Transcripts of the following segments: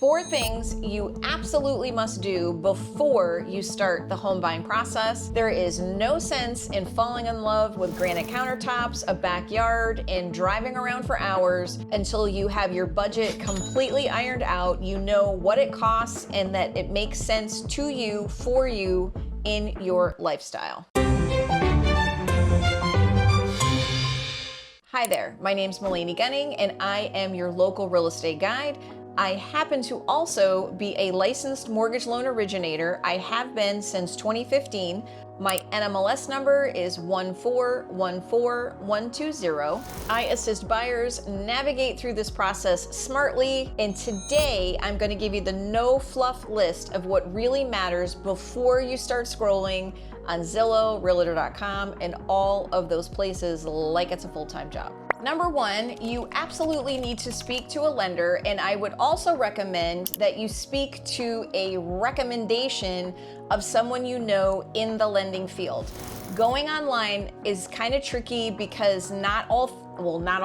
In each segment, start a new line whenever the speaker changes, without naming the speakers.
4 things you absolutely must do before you start the home buying process. There is no sense in falling in love with granite countertops, a backyard, and driving around for hours until you have your budget completely ironed out, you know what it costs, and that it makes sense to you, for you, in your lifestyle. Hi there, my name's Melanie Gunning, and I am your local real estate guide. I happen to also be a licensed mortgage loan originator. I have been since 2015. My NMLS number is 1414120. I assist buyers navigate through this process smartly, and today I'm going to give you the no fluff list of what really matters before you start scrolling on Zillow, Realtor.com, and all of those places like it's a full-time job. Number 1, you absolutely need to speak to a lender, and I would also recommend that you speak to a recommendation of someone you know in the lending field. Going online is kind of tricky because not all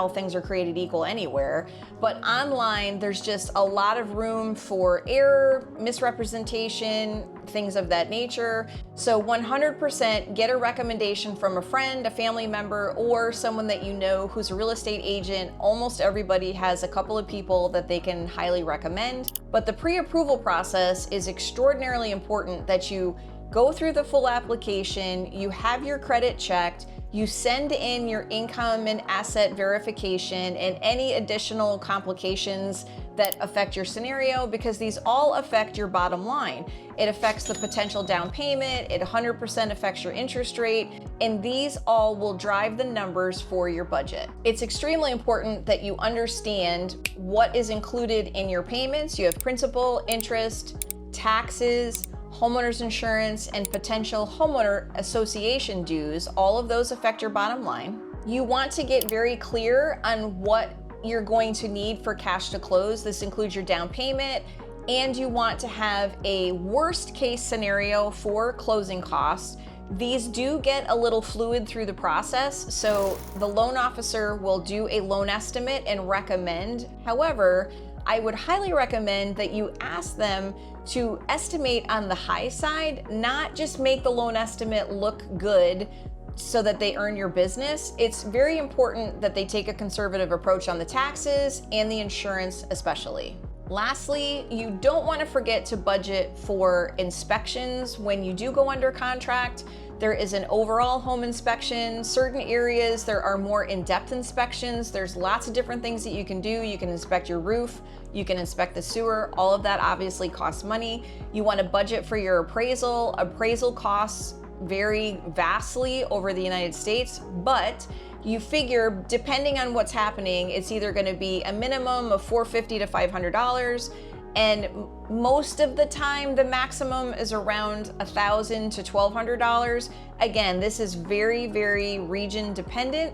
things are created equal anywhere, but online there's just a lot of room for error, misrepresentation, things of that nature. So 100% get a recommendation from a friend, a family member, or someone that you know who's a real estate agent. Almost everybody has a couple of people that they can highly recommend. But the pre-approval process is extraordinarily important, that you go through the full application, you have your credit checked, you send in your income and asset verification and any additional complications that affect your scenario, because these all affect your bottom line. It affects the potential down payment, it 100% affects your interest rate, and these all will drive the numbers for your budget. It's extremely important that you understand what is included in your payments. You have principal, interest, taxes, homeowner's insurance, and potential homeowner association dues. All of those affect your bottom line. You want to get very clear on what you're going to need for cash to close. This includes your down payment, and you want to have a worst case scenario for closing costs. These do get a little fluid through the process, so the loan officer will do a loan estimate and recommend. However, I would highly recommend that you ask them to estimate on the high side, not just make the loan estimate look good so that they earn your business. It's very important that they take a conservative approach on the taxes and the insurance especially. Lastly, you don't want to forget to budget for inspections when you do go under contract. There is an overall home inspection. Certain areas, there are more in-depth inspections. There's lots of different things that you can do. You can inspect your roof, you can inspect the sewer. All of that obviously costs money. You want to budget for your appraisal. Appraisal costs vary vastly over the United States, but you figure depending on what's happening, it's either going to be a minimum of $450 to $500, and most of the time the maximum is around $1,000 to $1,200. Again, this is very, very region dependent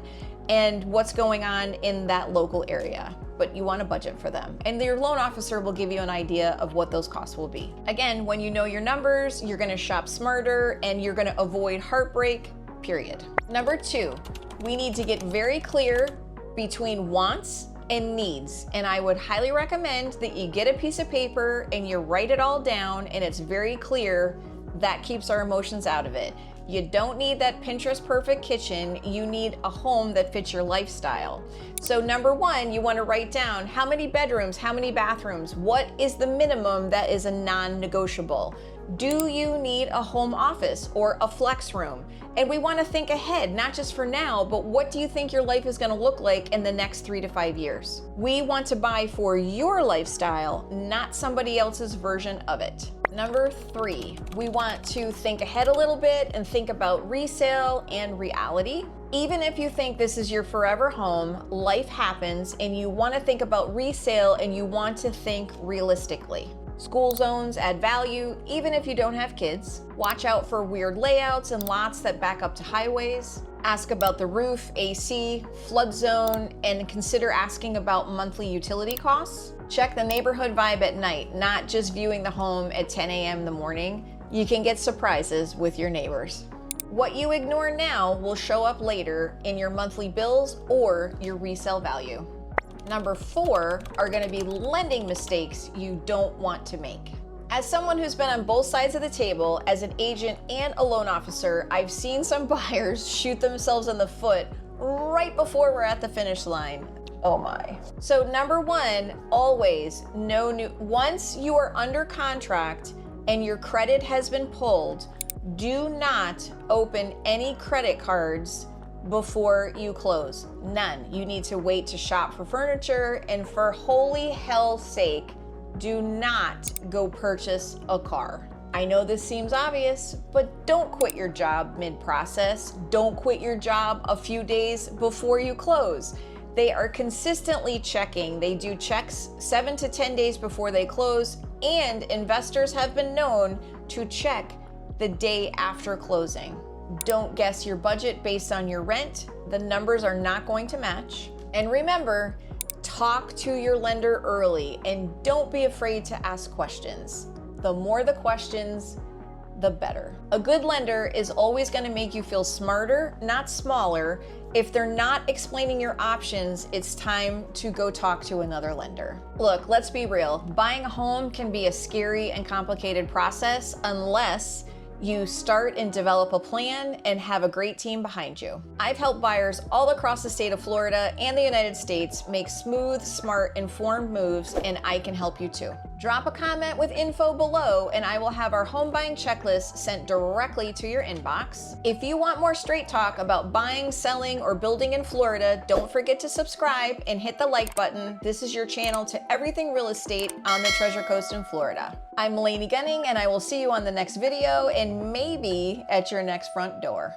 and what's going on in that local area, but you want to budget for them. And your loan officer will give you an idea of what those costs will be. Again, when you know your numbers, you're going to shop smarter and you're going to avoid heartbreak, period. Number 2, we need to get very clear between wants and needs. And I would highly recommend that you get a piece of paper and you write it all down and it's very clear. That keeps our emotions out of it. You don't need that Pinterest perfect kitchen. You need a home that fits your lifestyle. So number 1, you want to write down how many bedrooms, how many bathrooms, what is the minimum that is a non-negotiable? Do you need a home office or a flex room? And we want to think ahead, not just for now, but what do you think your life is going to look like in the next 3 to 5 years? We want to buy for your lifestyle, not somebody else's version of it. Number 3, we want to think ahead a little bit and think about resale and reality. Even if you think this is your forever home, life happens and you want to think about resale and you want to think realistically. School zones add value, even if you don't have kids. Watch out for weird layouts and lots that back up to highways. Ask about the roof, AC, flood zone, and consider asking about monthly utility costs. Check the neighborhood vibe at night, not just viewing the home at 10 a.m. in the morning. You can get surprises with your neighbors. What you ignore now will show up later in your monthly bills or your resale value. Number 4 are going to be lending mistakes you don't want to make. As someone who's been on both sides of the table, as an agent and a loan officer, I've seen some buyers shoot themselves in the foot right before we're at the finish line. Oh my. So number 1, always once you are under contract and your credit has been pulled, do not open any credit cards before you close. None. You need to wait to shop for furniture, and for holy hell's sake, do not go purchase a car. I know this seems obvious, but don't quit your job mid-process. Don't quit your job a few days before you close. They are consistently checking. They do checks 7 to 10 days before they close, and investors have been known to check the day after closing. Don't guess your budget based on your rent. The numbers are not going to match. And remember, talk to your lender early and don't be afraid to ask questions. The more the questions, the better. A good lender is always going to make you feel smarter, not smaller. If they're not explaining your options, it's time to go talk to another lender. Look, let's be real. Buying a home can be a scary and complicated process unless you start and develop a plan and have a great team behind you. I've helped buyers all across the state of Florida and the United States make smooth, smart, informed moves, and I can help you too. Drop a comment with info below and I will have our home buying checklist sent directly to your inbox. If you want more straight talk about buying, selling, or building in Florida, don't forget to subscribe and hit the like button. This is your channel to everything real estate on the Treasure Coast in Florida. I'm Lainey Gunning and I will see you on the next video and maybe at your next front door.